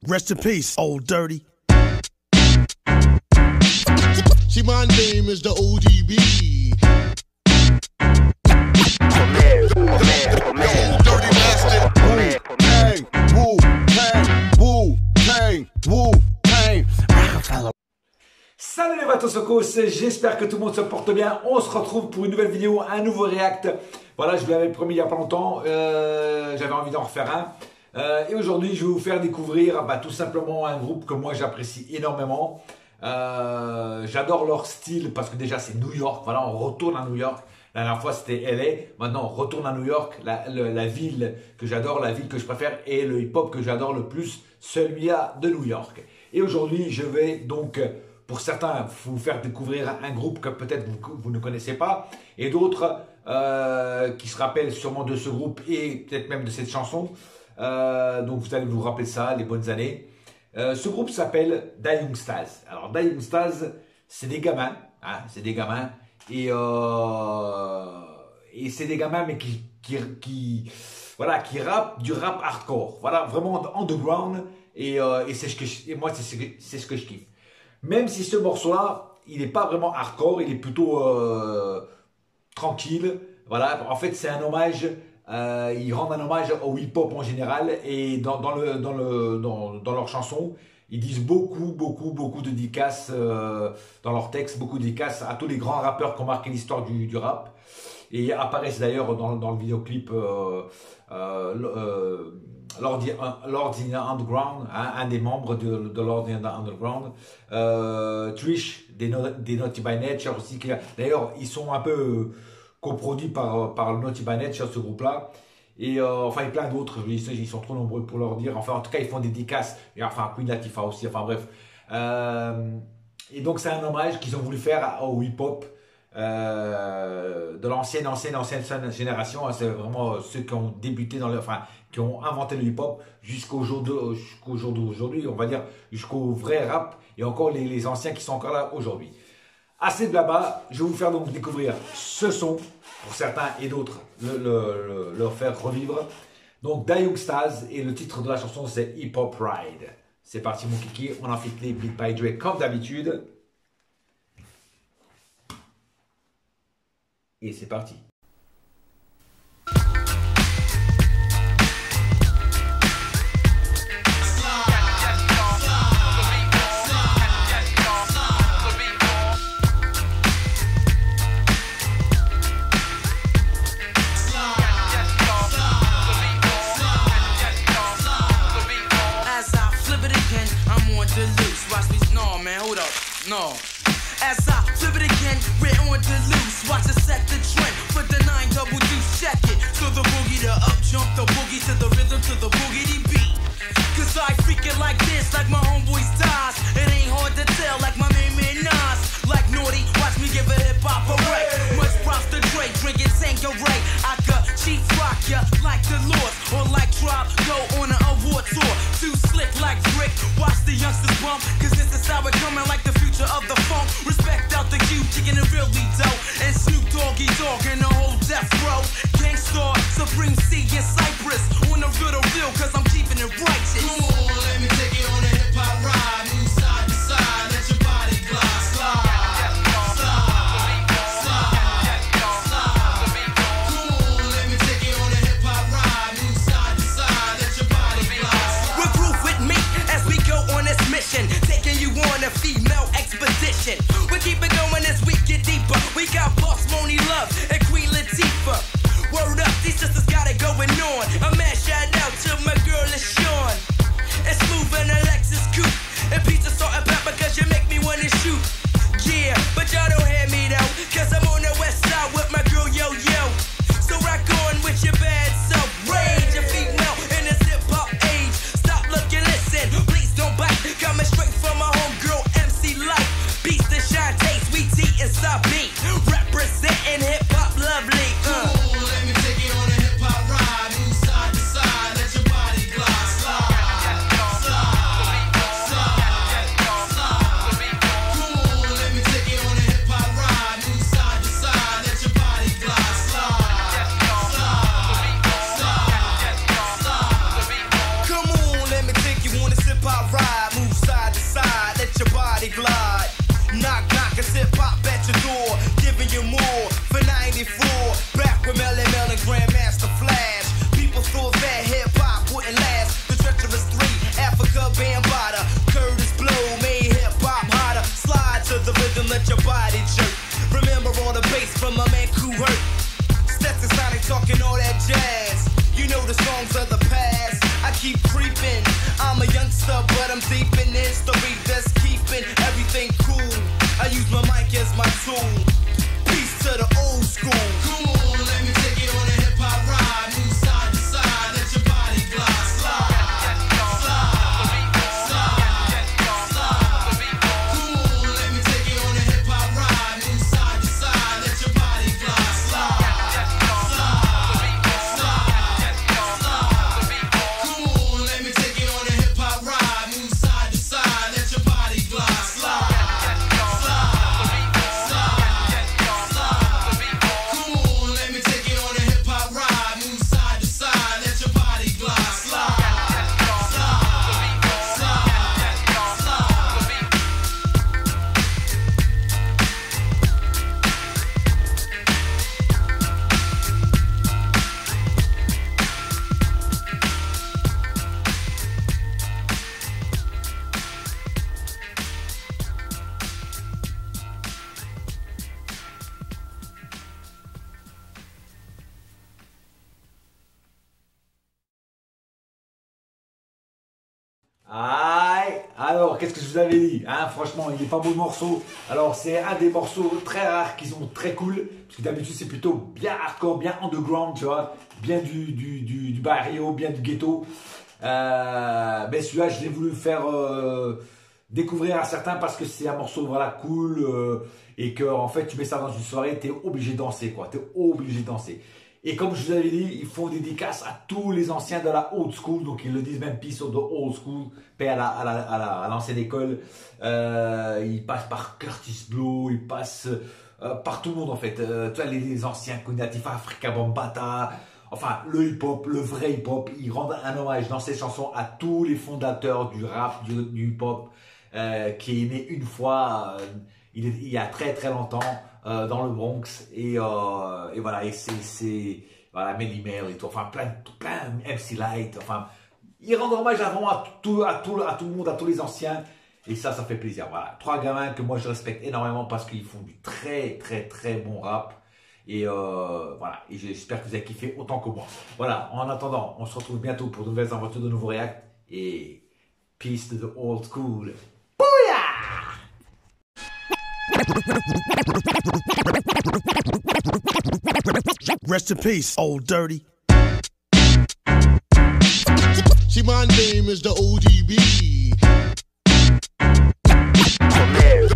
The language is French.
Rest in peace, old dirty. See, my name is the ODB. Dirty bastard. Wu-Tang, Wu-Tang, Wu-Tang, Wu-Tang. Salut les Vatosokos, j'espère que tout le monde se porte bien. On se retrouve pour une nouvelle vidéo, un nouveau react. Voilà, je vous l'avais promis il n'y a pas longtemps, j'avais envie d'en refaire un. Et aujourd'hui, je vais vous faire découvrir tout simplement un groupe que moi j'apprécie énormément. J'adore leur style parce que déjà c'est New York, voilà, on retourne à New York. La dernière fois c'était LA, maintenant on retourne à New York, la ville que j'adore, la ville que je préfère et le hip-hop que j'adore le plus, celui-là de New York. Et aujourd'hui je vais donc, pour certains, vous faire découvrir un groupe que peut-être vous ne connaissez pas et d'autres qui se rappellent sûrement de ce groupe et peut-être même de cette chanson. Donc vous allez vous rappeler de ça, les bonnes années. Ce groupe s'appelle Da Young Stars. Alors Da Young Stars, c'est des gamins, hein, c'est des gamins et c'est des gamins mais qui rappent du rap hardcore. Voilà, vraiment underground et c'est ce que moi c'est ce que je kiffe. Même si ce morceau-là, il n'est pas vraiment hardcore, il est plutôt tranquille. Voilà, en fait c'est un hommage. Ils rendent un hommage au hip-hop en général et dans leurs chansons, ils disent beaucoup de dédicaces dans leurs textes, beaucoup de dédicaces à tous les grands rappeurs qui ont marqué l'histoire du rap et apparaissent d'ailleurs dans le vidéoclip Lord in the Underground, hein, un des membres de Lord in the Underground, Trish des Naughty by Nature aussi, d'ailleurs ils sont un peu coproduit par le Naughty by Nature, ce groupe-là. Et enfin, il y a plein d'autres, ils sont trop nombreux pour leur dire. Enfin, en tout cas, ils font des dédicaces. Et enfin, Queen Latifah aussi, enfin bref. Et donc, c'est un hommage qu'ils ont voulu faire au hip-hop de l'ancienne génération. C'est vraiment ceux qui ont débuté qui ont inventé le hip-hop jusqu'au jour d'aujourd'hui, on va dire, jusqu'au vrai rap. Et encore les anciens qui sont encore là aujourd'hui. Assez de blabla, je vais vous faire donc découvrir ce son, pour certains et d'autres, leur faire revivre. Donc Da Young Stars, et le titre de la chanson c'est Hip Hop Ride. C'est parti mon kiki, on enfile les beats by Dre comme d'habitude. Et c'est parti. No. As I flip it again, we're on to loose. Watch us set the trend for the 9 double deuce. Check it. So the boogie to up jump the boogie to the rhythm to the boogity beat. Cause I freak it like this, like my homeboys dies. It ain't hard to tell, like my man Nas. Like Naughty, watch me give a hip hop a wreck. Much props to Dre, drinking Tanqueray. I could cheap rock ya like the Lord, or like Drop, go on an award tour. Too slick like Rick, watch the youngsters bump. Cause this is how it coming like the future of the funk. Respect out the Q, kicking it really dope. And Snoop Doggy Dogg and the whole death row. Gangstar, Supreme C and Cypress. On the real, cause I'm keeping it righteous. Come on, let me take you on a hip hop ride. Move side to side, let your body glide. Slide. Taking you on a female expedition. We keep it going as we get deeper. We got Boss Money Love and Queen Latifah. Word up, these sisters got it going on. A man shout out to my girl LaShawn. And Smooth and Alexis Coupe. And pizza, salt and pepper cause you make me wanna shoot. Yeah, but y'all don't hear me though, cause I'm on the west side with my girl Yo Yo. So rock on with your bad self. Rage a female in this hip hop age. Stop looking, listen, please don't bite. Coming straight from my homegirl MC Light. Beats the shine taste, we T and stop beat. Representing hip hop lovely. Let me take you on a hip hop ride. Move side to side, let your body songs of the past. I keep creeping. I'm a youngster, but I'm deep in history that's keeping everything cool. I use my mic as my tool. Peace to the old school. Come on, let me take you on a hip hop ride. Move side to side, let your body glide. Slide, slide, slide, slide. Come on, let me take you on a hip hop ride. Move side to side, let your body glide. Slide, slide, slide, slide. Come on, let me take you on a hip hop ride. Move side to side, let your body glide. Slide. Aïe. Alors, qu'est-ce que je vous avais dit, hein? Franchement, il est pas beau le morceau. Alors, c'est un des morceaux très rares qui sont très cool. Parce que d'habitude, c'est plutôt bien hardcore, bien underground, tu vois. Bien du barrio, bien du ghetto. Mais celui-là, je l'ai voulu faire découvrir à certains parce que c'est un morceau, voilà, cool. Et que, en fait, tu mets ça dans une soirée, t'es obligé de danser, quoi. T'es obligé de danser. Et comme je vous avais dit, ils font dédicace à tous les anciens de la old school. Donc ils le disent même peace of the old school, paix à l'ancienne école. Ils passent par Curtis Blow, ils passent par tout le monde en fait. Tu vois, les anciens Natif Africa Bambata, enfin le hip-hop, le vrai hip-hop. Ils rendent un hommage dans ces chansons à tous les fondateurs du rap, du hip-hop, qui est né une fois, il y a très très longtemps. Dans le Bronx et voilà, et c'est voilà, Melly Mel et tout, enfin plein MC Light, enfin ils rendent hommage vraiment à tout le monde, à tous les anciens, et ça fait plaisir. Voilà, trois gamins que moi je respecte énormément parce qu'ils font du très bon rap, et voilà, et j'espère que vous avez kiffé autant que moi. Voilà, en attendant, on se retrouve bientôt pour de nouvelles aventures, de nouveaux reacts, et peace to the old school. Rest in peace, Old Dirty. See, my name is the ODB. Come here.